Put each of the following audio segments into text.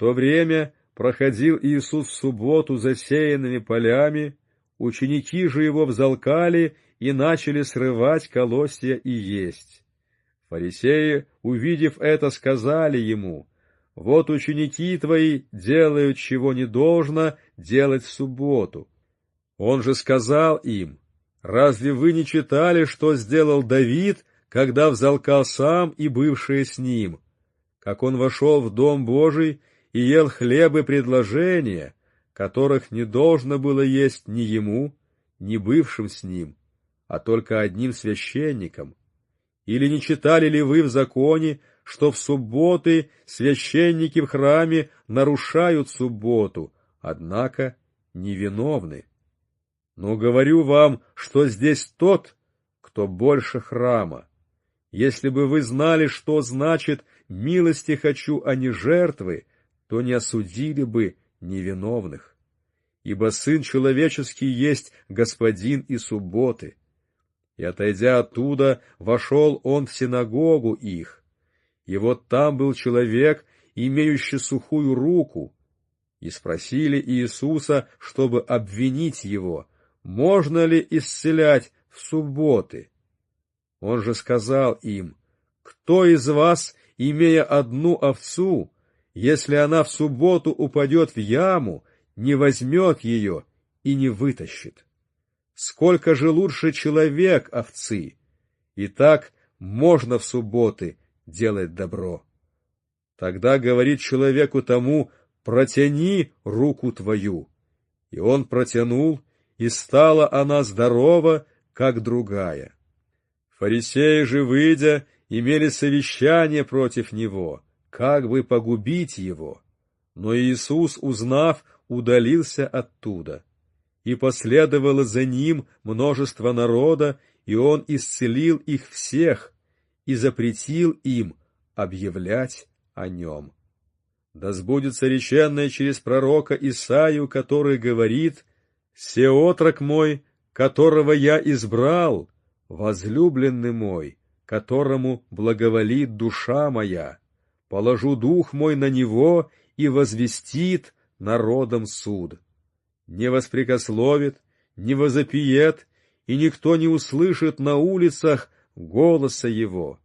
то время проходил Иисус в субботу засеянными полями, ученики же его взалкали и начали срывать колосья и есть. Фарисеи, увидев это, сказали ему: «Вот ученики твои делают, чего не должно делать в субботу». Он же сказал им: «Разве вы не читали, что сделал Давид, когда взалкал сам и бывшие с ним? Как он вошел в Дом Божий и ел хлебы предложения, которых не должно было есть ни ему, ни бывшим с ним, а только одним священникам? Или не читали ли вы в законе, что в субботы священники в храме нарушают субботу, однако невиновны? Но говорю вам, что здесь тот, кто больше храма. Если бы вы знали, что значит «милости хочу, а не жертвы», то не осудили бы невиновных. Ибо Сын Человеческий есть Господин и субботы». И, отойдя оттуда, вошел он в синагогу их. И вот там был человек, имеющий сухую руку. И спросили Иисуса, чтобы обвинить его: можно ли исцелять в субботы? Он же сказал им: кто из вас, имея одну овцу, если она в субботу упадет в яму, не возьмет ее и не вытащит? Сколько же лучше человек овцы? И так можно в субботы делать добро. Тогда говорит человеку тому: протяни руку твою. И он протянул, и стала она здорова, как другая. Фарисеи же, выйдя, имели совещание против него, как бы погубить его. Но Иисус, узнав, удалился оттуда. И последовало за ним множество народа, и он исцелил их всех и запретил им объявлять о нем. Да сбудется реченное через пророка Исаию, который говорит: «Се отрок мой, которого я избрал, возлюбленный мой, которому благоволит душа моя. Положу дух мой на него и возвестит народам суд. Не воспрекословит, не возопиет, и никто не услышит на улицах голоса его.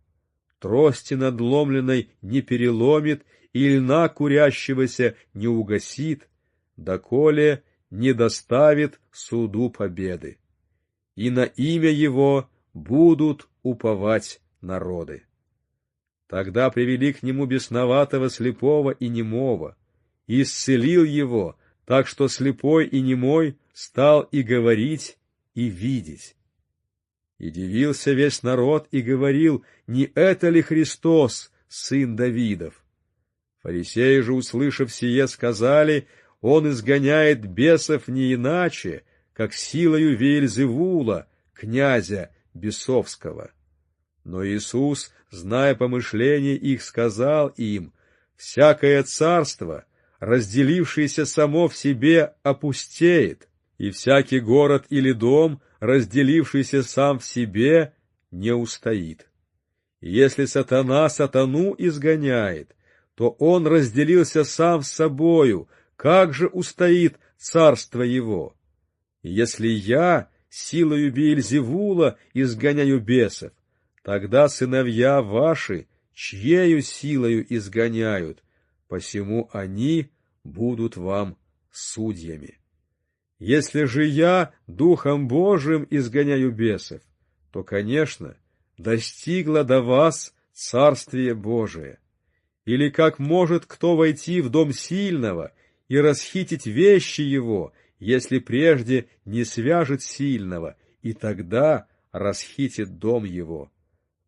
Трости надломленной не переломит, и льна курящегося не угасит, доколе не доставит суду победы. И на имя его будут уповать народы». Тогда привели к нему бесноватого, слепого и немого, и исцелил его, так что слепой и немой стал и говорить, и видеть. И дивился весь народ и говорил: не это ли Христос, сын Давидов? Фарисеи же, услышав сие, сказали: он изгоняет бесов не иначе, как силою Веельзевула, князя бесовского. Но Иисус, зная помышления их, сказал им: всякое царство, разделившееся само в себе, опустеет, и всякий город или дом, разделившийся сам в себе, не устоит. И если сатана сатану изгоняет, то он разделился сам с собою, как же устоит царство его? И если я силою Веельзевула изгоняю бесов, тогда сыновья ваши чьею силою изгоняют, посему они будут вам судьями. Если же я Духом Божиим изгоняю бесов, то, конечно, достигло до вас Царствие Божие. Или как может кто войти в дом сильного и расхитить вещи его, если прежде не свяжет сильного, и тогда расхитит дом его?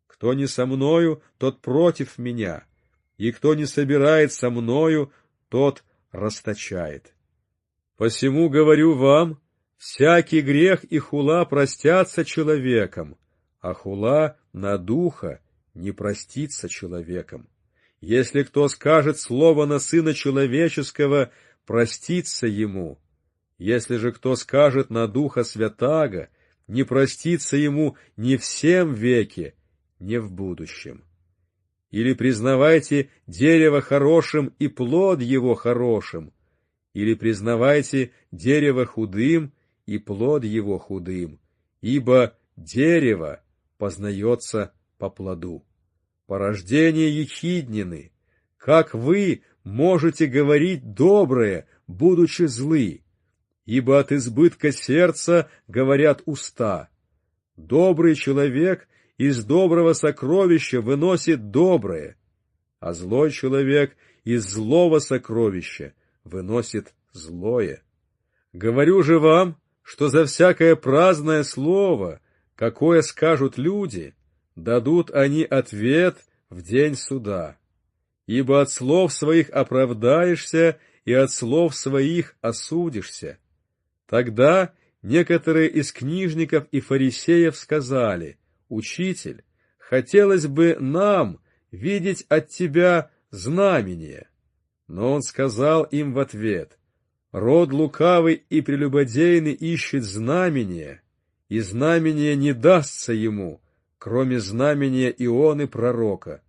Кто не со мною, тот против меня, и кто не собирает со мною, тот расточает. Посему говорю вам, всякий грех и хула простятся человеком, а хула на духа не простится человеком. Если кто скажет слово на Сына Человеческого, простится ему. Если же кто скажет на Духа Святаго, не простится ему ни в сем веке, ни в будущем. Или признавайте дерево хорошим и плод его хорошим, или признавайте дерево худым и плод его худым, ибо дерево познается по плоду. Порождение ехиднины, как вы можете говорить доброе, будучи злы? Ибо от избытка сердца говорят уста. Добрый человек из доброго сокровища выносит доброе, а злой человек из злого сокровища выносит злое. Говорю же вам, что за всякое праздное слово, какое скажут люди, дадут они ответ в день суда. Ибо от слов своих оправдаешься, и от слов своих осудишься. Тогда некоторые из книжников и фарисеев сказали: «Учитель, хотелось бы нам видеть от тебя знамение». Но он сказал им в ответ: «Род лукавый и прелюбодейный ищет знамения, и знамение не дастся ему, кроме знамения Ионы пророка.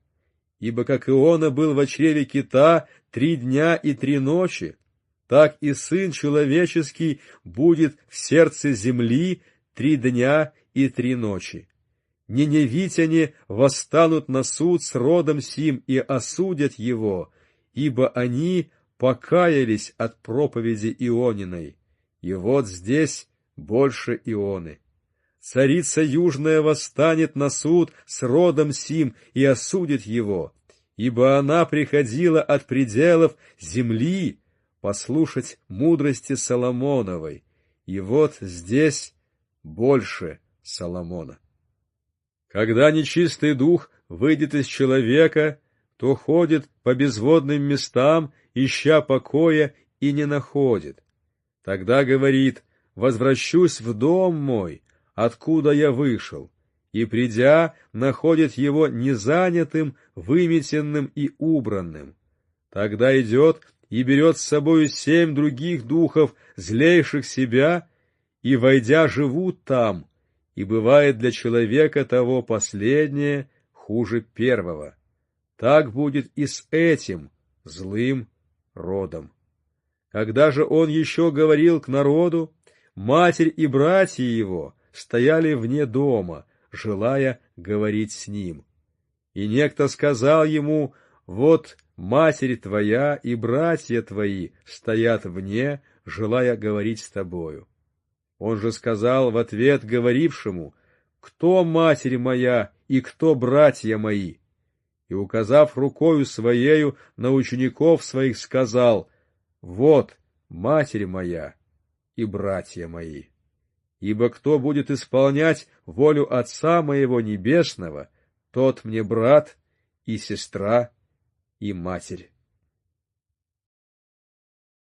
Ибо как Иона был в чреве кита 3 дня и 3 ночи, так и Сын Человеческий будет в сердце земли 3 дня и 3 ночи. Ниневитяне восстанут на суд с родом сим и осудят его, ибо они покаялись от проповеди Иониной, и вот здесь больше Ионы. Царица Южная восстанет на суд с родом сим и осудит его, ибо она приходила от пределов земли послушать мудрости Соломоновой, и вот здесь больше Соломона. Когда нечистый дух выйдет из человека, то ходит по безводным местам, ища покоя, и не находит. Тогда говорит: «Возвращусь в дом мой, откуда я вышел», и, придя, находит его незанятым, выметенным и убранным. Тогда идет и берет с собою 7 других духов, злейших себя, и, войдя, живут там, и бывает для человека того последнее хуже первого. Так будет и с этим злым родом. Когда же он еще говорил к народу, матерь и братья его стояли вне дома, желая говорить с ним. И некто сказал ему: «Вот матерь твоя и братья твои стоят вне, желая говорить с тобою». Он же сказал в ответ говорившему: «Кто матерь моя и кто братья мои?» И, указав рукою своею на учеников своих, сказал: «Вот матерь моя и братья мои. Ибо кто будет исполнять волю Отца моего Небесного, тот мне брат и сестра и матерь».